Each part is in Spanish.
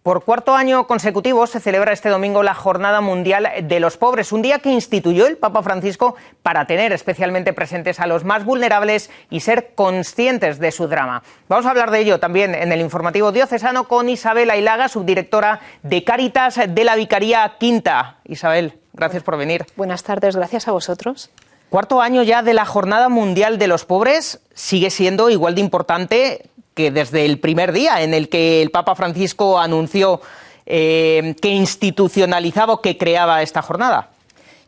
Por cuarto año consecutivo se celebra este domingo la Jornada Mundial de los Pobres, un día que instituyó el Papa Francisco para tener especialmente presentes a los más vulnerables y ser conscientes de su drama. Vamos a hablar de ello también en el informativo diocesano con Isabel Ailaga, subdirectora de Cáritas de la Vicaría Quinta. Isabel, gracias por venir. Buenas tardes, gracias a vosotros. Cuarto año ya de la Jornada Mundial de los Pobres, sigue siendo igual de importante que desde el primer día en el que el Papa Francisco anunció que institucionalizaba o que creaba esta jornada.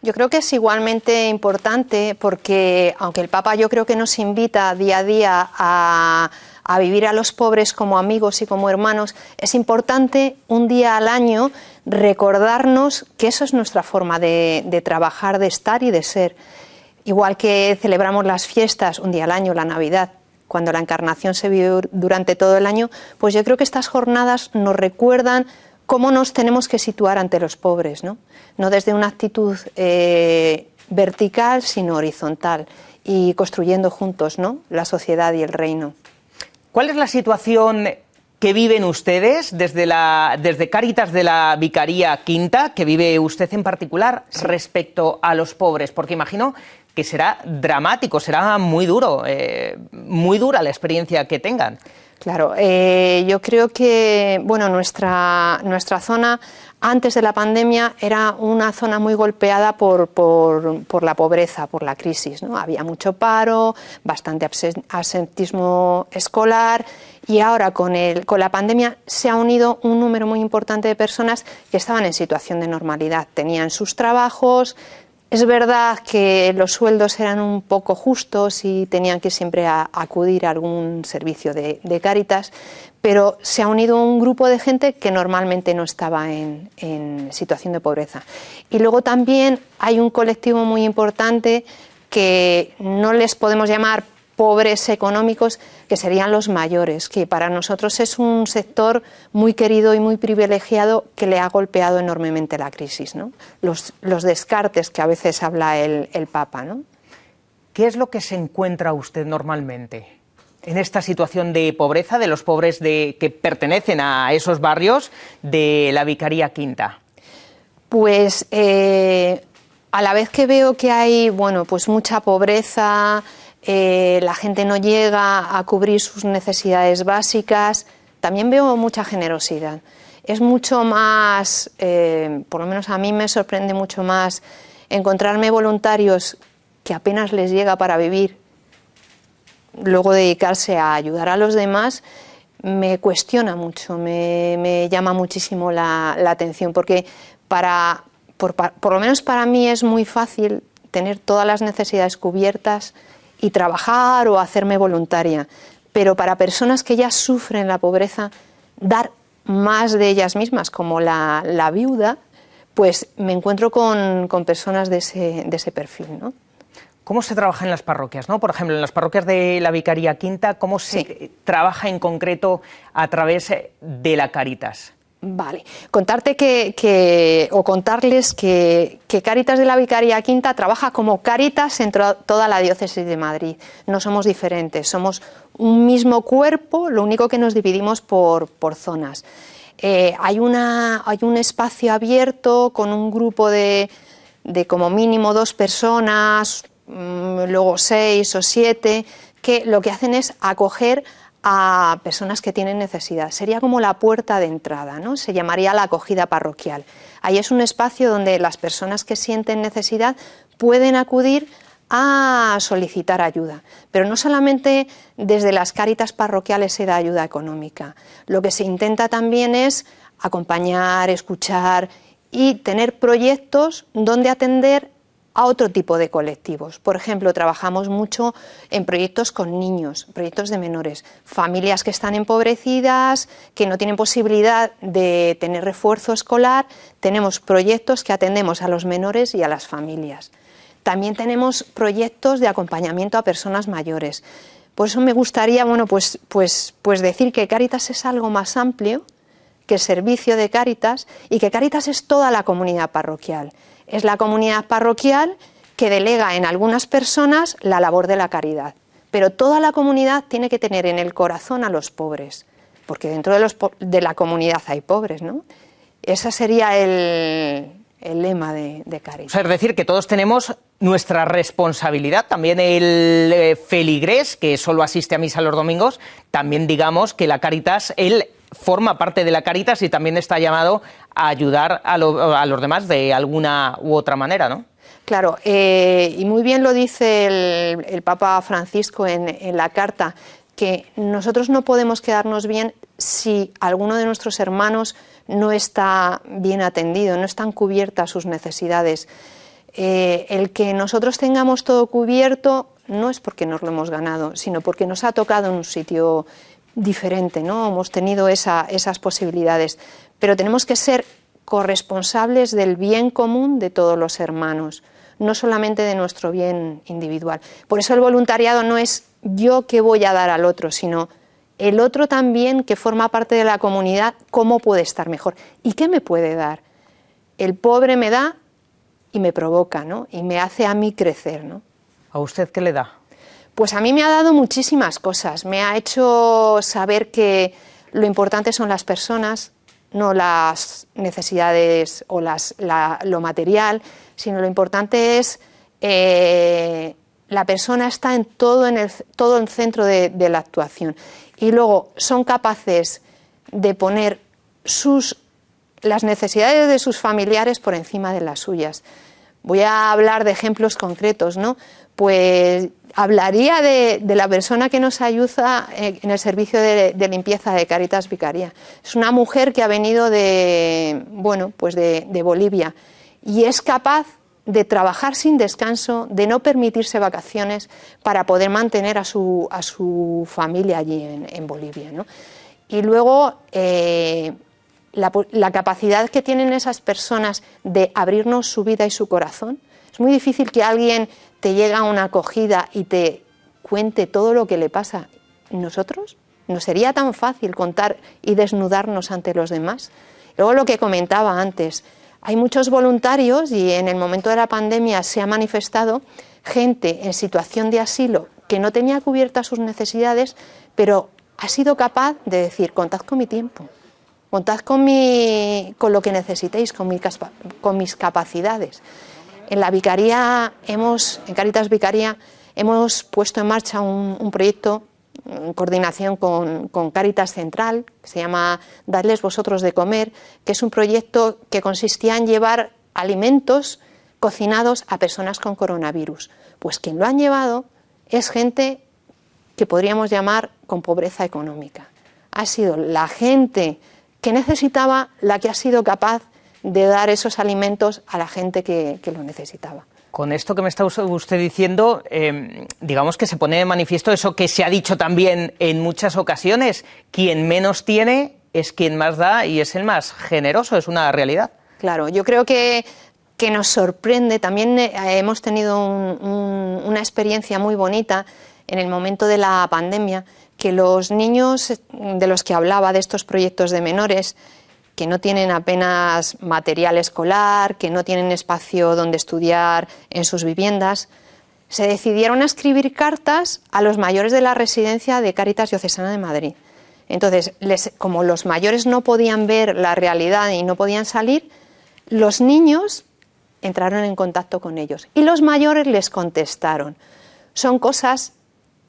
Yo creo que es igualmente importante porque, aunque el Papa yo creo que nos invita día a día a vivir a los pobres como amigos y como hermanos, es importante un día al año recordarnos que eso es nuestra forma de trabajar, de estar y de ser. Igual que celebramos las fiestas un día al año, la Navidad, cuando la Encarnación se vive durante todo el año, pues yo creo que estas jornadas nos recuerdan cómo nos tenemos que situar ante los pobres, ¿no? No desde una actitud vertical, sino horizontal, y construyendo juntos, ¿no?, la sociedad y el reino. ¿Cuál es la situación que viven ustedes desde Cáritas de la Vicaría Quinta, que vive usted en particular, sí, respecto a los pobres? Porque imagino que será dramático, será muy duro, muy dura la experiencia que tengan. Claro, yo creo que bueno, nuestra zona antes de la pandemia era una zona muy golpeada por la pobreza, por la crisis, ¿no? Había mucho paro, bastante absentismo escolar, y ahora con la pandemia se ha unido un número muy importante de personas que estaban en situación de normalidad, tenían sus trabajos. Es verdad que los sueldos eran un poco justos y tenían que siempre acudir a algún servicio de Cáritas, pero se ha unido un grupo de gente que normalmente no estaba en situación de pobreza. Y luego también hay un colectivo muy importante que no les podemos llamar pobres económicos, que serían los mayores, que para nosotros es un sector muy querido y muy privilegiado que le ha golpeado enormemente la crisis, ¿no? Los descartes que a veces habla el Papa, ¿no? ¿Qué es lo que se encuentra usted normalmente en esta situación de pobreza de los pobres que pertenecen a esos barrios de la Vicaría Quinta? Pues a la vez que veo que hay, bueno, pues mucha pobreza, la gente no llega a cubrir sus necesidades básicas, también veo mucha generosidad. Es mucho más, por lo menos a mí me sorprende mucho más encontrarme voluntarios que apenas les llega para vivir, luego dedicarse a ayudar a los demás. Me cuestiona mucho, me llama muchísimo la atención, porque por lo menos para mí es muy fácil tener todas las necesidades cubiertas y trabajar o hacerme voluntaria, pero para personas que ya sufren la pobreza, dar más de ellas mismas, como la viuda, pues me encuentro con personas de ese perfil, ¿no? ¿Cómo se trabaja en las parroquias, ¿no? Por ejemplo, en las parroquias de la Vicaría Quinta, ¿cómo se trabaja en concreto a través de la Cáritas? Vale, contarles que Cáritas de la Vicaría Quinta trabaja como Cáritas en toda la diócesis de Madrid. No somos diferentes, somos un mismo cuerpo, lo único que nos dividimos por zonas. Hay un espacio abierto con un grupo de como mínimo 2 personas, luego 6 o 7, que lo que hacen es acoger a personas que tienen necesidad. Sería como la puerta de entrada, ¿no? Se llamaría la acogida parroquial. Ahí es un espacio donde las personas que sienten necesidad pueden acudir a solicitar ayuda. Pero no solamente desde las Cáritas parroquiales se da ayuda económica. Lo que se intenta también es acompañar, escuchar y tener proyectos donde atender a otro tipo de colectivos. Por ejemplo, trabajamos mucho en proyectos con niños, proyectos de menores, familias que están empobrecidas, que no tienen posibilidad de tener refuerzo escolar. Tenemos proyectos que atendemos a los menores y a las familias. También tenemos proyectos de acompañamiento a personas mayores. Por eso me gustaría, bueno, pues decir que Cáritas es algo más amplio que el servicio de Cáritas, y que Cáritas es toda la comunidad parroquial. Es la comunidad parroquial que delega en algunas personas la labor de la caridad, pero toda la comunidad tiene que tener en el corazón a los pobres. porque dentro de la comunidad hay pobres, ¿no? Ese sería el lema de Cáritas. O sea, es decir, que todos tenemos nuestra responsabilidad. También el feligrés, que solo asiste a misa los domingos, también digamos que la Cáritas, él forma parte de la Cáritas y también está llamado a ayudar a los demás de alguna u otra manera, ¿no? Claro, y muy bien lo dice el Papa Francisco en la carta, que nosotros no podemos quedarnos bien si alguno de nuestros hermanos no está bien atendido, no están cubiertas sus necesidades. El que nosotros tengamos todo cubierto no es porque nos lo hemos ganado, sino porque nos ha tocado en un sitio diferente, ¿no? Hemos tenido esas posibilidades, pero tenemos que ser corresponsables del bien común de todos los hermanos, no solamente de nuestro bien individual. Por eso el voluntariado no es yo qué voy a dar al otro, sino el otro también que forma parte de la comunidad, cómo puede estar mejor y qué me puede dar. El pobre me da y me provoca, ¿no? Y me hace a mí crecer, ¿no? ¿A usted qué le da? Pues a mí me ha dado muchísimas cosas. Me ha hecho saber que lo importante son las personas, no las necesidades o lo material, sino lo importante es la persona está en todo el centro de la actuación. Y luego son capaces de poner las necesidades de sus familiares por encima de las suyas. Voy a hablar de ejemplos concretos, ¿no? Pues hablaría de la persona que nos ayuda en el servicio de limpieza de Cáritas Vicaría. Es una mujer que ha venido de Bolivia y es capaz de trabajar sin descanso, de no permitirse vacaciones para poder mantener a su familia allí en Bolivia, ¿no? Y luego la capacidad que tienen esas personas de abrirnos su vida y su corazón. Es muy difícil que alguien te llegue a una acogida y te cuente todo lo que le pasa. ¿Nosotros? ¿No sería tan fácil contar y desnudarnos ante los demás? Luego lo que comentaba antes, hay muchos voluntarios y en el momento de la pandemia se ha manifestado gente en situación de asilo que no tenía cubiertas sus necesidades, pero ha sido capaz de decir, contad con mi tiempo, contad con lo que necesitéis, con mis capacidades. En la Vicaría, en Cáritas Vicaría, hemos puesto en marcha un proyecto en coordinación con Cáritas Central, que se llama Dadles vosotros de comer, que es un proyecto que consistía en llevar alimentos cocinados a personas con coronavirus. Pues quien lo han llevado es gente que podríamos llamar con pobreza económica. Ha sido la gente que necesitaba la que ha sido capaz de dar esos alimentos a la gente que lo necesitaba. Con esto que me está usted diciendo, digamos que se pone de manifiesto eso que se ha dicho también en muchas ocasiones, quien menos tiene es quien más da y es el más generoso, es una realidad. Claro, yo creo que nos sorprende, también hemos tenido una experiencia muy bonita en el momento de la pandemia, que los niños de los que hablaba, de estos proyectos de menores, que no tienen apenas material escolar, que no tienen espacio donde estudiar en sus viviendas, se decidieron a escribir cartas a los mayores de la residencia de Cáritas Diocesana de Madrid. Entonces, como los mayores no podían ver la realidad y no podían salir, los niños entraron en contacto con ellos y los mayores les contestaron. Son cosas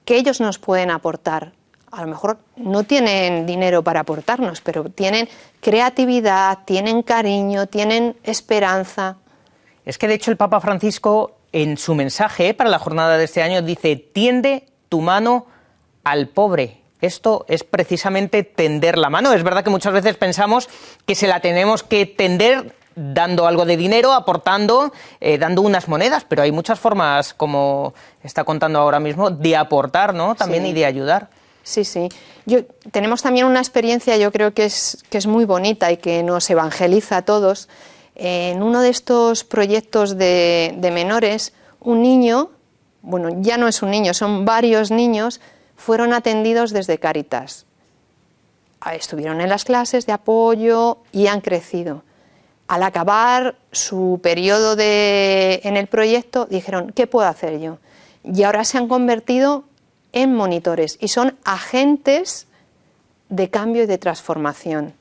que ellos nos pueden aportar. A lo mejor no tienen dinero para aportarnos, pero tienen creatividad, tienen cariño, tienen esperanza. Es que de hecho el Papa Francisco en su mensaje para la jornada de este año dice: tiende tu mano al pobre. Esto es precisamente tender la mano. Es verdad que muchas veces pensamos que se la tenemos que tender dando algo de dinero, aportando, dando unas monedas, pero hay muchas formas, como está contando ahora mismo, de aportar, ¿no? También, sí, y de ayudar. Sí, sí. Tenemos también una experiencia, yo creo que es muy bonita y que nos evangeliza a todos. En uno de estos proyectos de menores, un niño, bueno, ya no es un niño, son varios niños, fueron atendidos desde Cáritas. Estuvieron en las clases de apoyo y han crecido. Al acabar su periodo en el proyecto, dijeron, ¿qué puedo hacer yo? Y ahora se han convertido en monitores y son agentes de cambio y de transformación.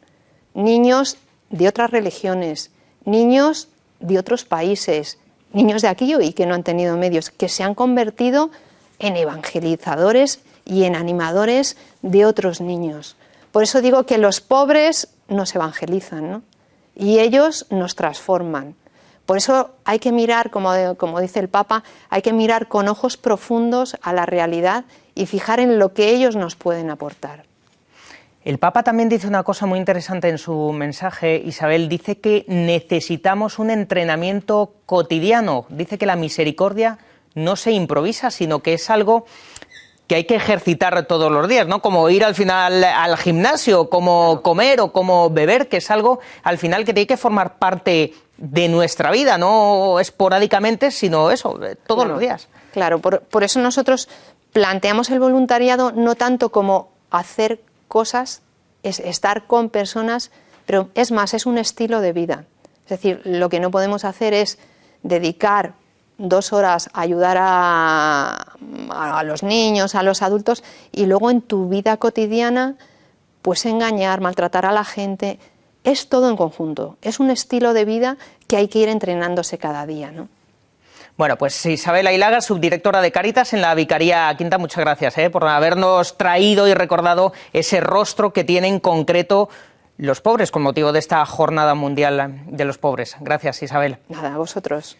Niños de otras religiones, niños de otros países, niños de aquí y que no han tenido medios, que se han convertido en evangelizadores y en animadores de otros niños. Por eso digo que los pobres nos evangelizan, ¿no? Y ellos nos transforman. Por eso hay que mirar, como dice el Papa, hay que mirar con ojos profundos a la realidad y fijar en lo que ellos nos pueden aportar. El Papa también dice una cosa muy interesante en su mensaje, Isabel, dice que necesitamos un entrenamiento cotidiano, dice que la misericordia no se improvisa, sino que es algo que hay que ejercitar todos los días, ¿no? Como ir al final al gimnasio, como comer o como beber, que es algo al final que tiene que formar parte de nuestra vida, no esporádicamente, sino eso, todos los días. Claro, por eso nosotros planteamos el voluntariado no tanto como hacer cosas, es estar con personas, pero es más, es un estilo de vida. Es decir, lo que no podemos hacer es dedicar 2 horas a ayudar a los niños, a los adultos, y luego en tu vida cotidiana, pues engañar, maltratar a la gente. Es todo en conjunto, es un estilo de vida que hay que ir entrenándose cada día, ¿no? Bueno, pues Isabel Ailaga, subdirectora de Cáritas en la Vicaría Quinta, muchas gracias por habernos traído y recordado ese rostro que tienen concreto los pobres con motivo de esta Jornada Mundial de los Pobres. Gracias, Isabel. Nada, a vosotros.